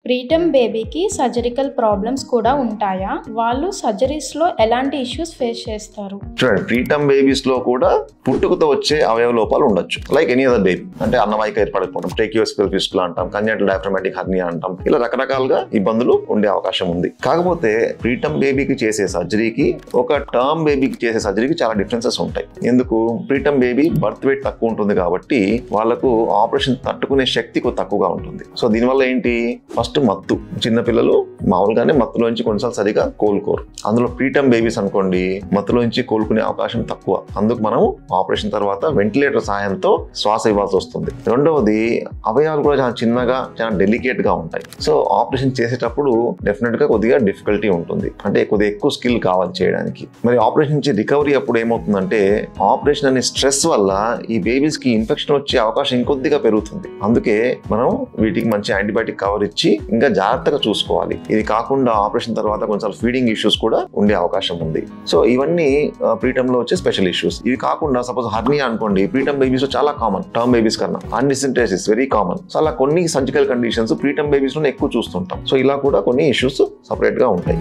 Preterm బేబీకి సర్జరికల్ problems కూడా ఉంటాయా? వాళ్ళు సర్జరీస్లో ఎలాంటి ఇష్యూస్ ఫేస్ చేస్తారు? చూడండి, ప్రీటర్మ్ బేబీస్ లో కూడా పుట్టుకతో వచ్చే అవయవ లోపాలు ఉండొచ్చు, లైక్ ఎనీ అదర్ బేబీ. అంటే అన్నవాహిక ఏర్పడకపోవడం, ట్రేకియోస్పియల్ ఫిస్టులా అంటాం, కంజెంటల్ డయాఫ్రామాటిక్ హెర్నియా అంటాం, ఇలా రకరకాలుగా ఇబ్బందులు ఉండే అవకాశం ఉంది. కాకపోతే ప్రీటర్మ్ బేబీకి చేసే సర్జరీకి ఒక టర్మ్ బేబీకి చేసే సర్జరీకి చాలా డిఫరెన్సెస్ ఉంటాయి. ఎందుకు? ప్రీటర్మ్ బేబీ బర్త్ వెయిట్ తక్కువ ఉంటుంది కాబట్టి వాళ్ళకు ఆపరేషన్ తట్టుకునే శక్తి తక్కువగా ఉంటుంది. సో దీనివల్ల ఏంటి? ఫస్ట్ మత్తు. చిన్నపిల్లలు మామూలుగానే మత్తులోంచి కొన్నిసార్లు సరిగా కోలుకోరు. అందులో ప్రీటర్మ్ బేబీస్ అనుకోండి, మత్తులోంచి కోలుకునే అవకాశం తక్కువ. అందుకు మనం ఆపరేషన్ తర్వాత వెంటిలేటర్ సహాయంతో శ్వాస ఇవ్వాల్సి వస్తుంది. రెండవది, అవయవాలు కూడా చాలా చిన్నగా, చాలా డెలికేట్ గా ఉంటాయి. సో ఆపరేషన్ చేసేటప్పుడు డెఫినెట్ గా కొద్దిగా డిఫికల్టీ ఉంటుంది, అంటే కొద్దిగా ఎక్కువ స్కిల్ కావాలి చేయడానికి. మరి ఆపరేషన్ నుంచి రికవరీ అప్పుడు ఏమవుతుందంటే, ఆపరేషన్ అనే స్ట్రెస్ వల్ల ఈ బేబీస్ కి ఇన్ఫెక్షన్ వచ్చే అవకాశం ఇంకొద్దిగా పెరుగుతుంది. అందుకే మనం వీటికి మంచి యాంటీబయాటిక్ కవర్ ఇచ్చి ఇంకా జాగ్రత్తగా చూసుకోవాలి. ఇది కాకుండా ఆపరేషన్ తర్వాత కొంచెం ఫీడింగ్ ఇష్యూస్ కూడా ఉండే అవకాశం ఉంది. సో ఇవన్నీ ప్రీటర్మ్ లో వచ్చే స్పెషల్ ఇష్యూస్. ఇవి కాకుండా సపోజ్ హర్నియా అనుకోండి, ప్రీటర్మ్ బేబీస్ లో చాలా కామన్, టర్మ్ బేబీస్ కన్నా. అన్డిసెంట్రేసిస్ వెరీ కామన్. సో అలా కొన్ని సర్జికల్ కండిషన్స్ ప్రీటర్మ్ బేబీస్ లో ఎక్కువ చూస్తుంటాం. సో ఇలా కూడా కొన్ని ఇష్యూస్ సపరేట్ గా ఉంటాయి.